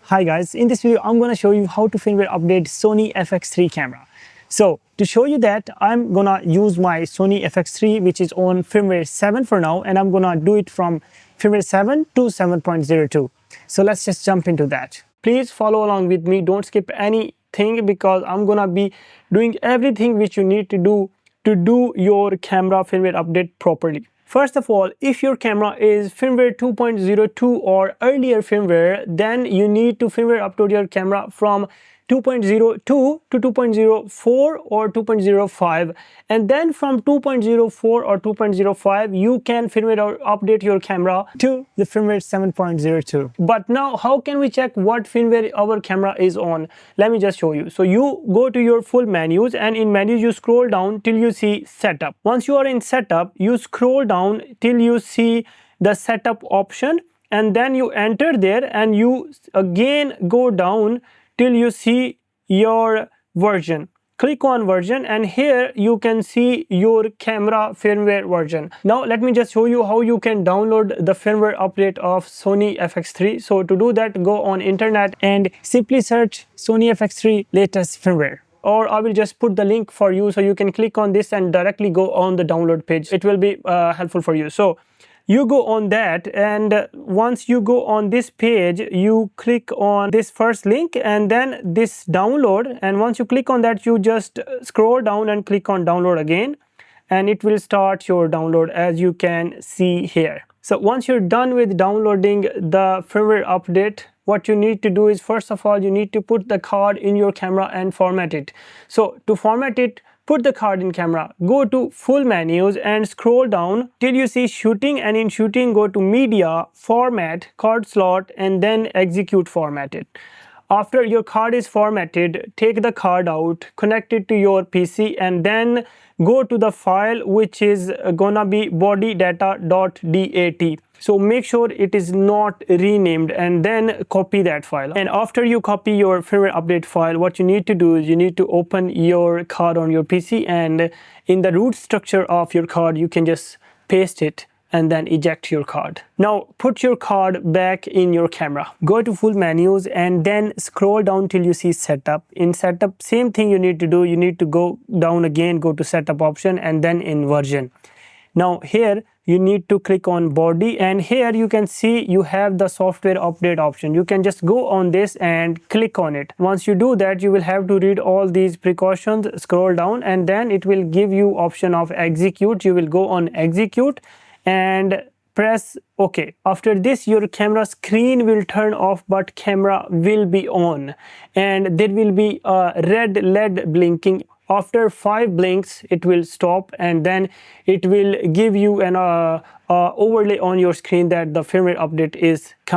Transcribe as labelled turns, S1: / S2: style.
S1: Hi guys, in this video I'm going to show you how to firmware update Sony FX3 camera. So to show you that, I'm going to use my Sony FX3 which is on firmware 7 for now, and I'm going to do it from firmware 7 to 7.02. So let's just jump into that. Please follow along with me, don't skip anything, because I'm going to be doing everything which you need to do your camera firmware update properly. First of all, if your camera is firmware 2.02 or earlier firmware, then you need to firmware update your camera from 2.02 to 2.04 or 2.05, and then from 2.04 or 2.05 you can firmware update your camera to the firmware 7.02. But now how can we check what firmware our camera is on? Let me just show you. So you go to your full menus, and in menus you scroll down till you see setup. Once you are in setup, you scroll down till you see the setup option, and then you enter there, and you again go down till you see your version. Click on version, and here you can see your camera firmware version. Now let me just show you how you can download the firmware update of Sony FX3. So to do that, go on internet and simply search Sony FX3 latest firmware, or I will just put the link for you so you can click on this and directly go on the download page. It will be helpful for you. So you go on that, and once you go on this page, you click on this first link and then this download, and once you click on that, you just scroll down and click on download again, and it will start your download as you can see here. So once you're done with downloading the firmware update, what you need to do is, first of all, you need to put the card in your camera and format it. So to format it, put the card in camera, go to full menus and scroll down till you see shooting, and in shooting go to media, format, card slot, and then execute formatted. After your card is formatted, take the card out, connect it to your PC, and then go to the file which is gonna be bodydata.dat. So make sure it is not renamed, and then copy that file. And after you copy your firmware update file, what you need to do is you need to open your card on your PC, and in the root structure of your card you can just paste it and then eject your card. Now put your card back in your camera. Go to full menus and then scroll down till you see setup. In setup, same thing you need to do. You need to go down again, go to setup option, and then in version. Now here you need to click on body, and here you can see you have the software update option. You can just go on this and click on it. Once you do that, you will have to read all these precautions, scroll down, and then it will give you option of execute. You will go on execute and press OK. After this, your camera screen will turn off, but camera will be on, and there will be a red LED blinking. After 5 blinks, it will stop, and then it will give you an overlay on your screen that the firmware update is coming.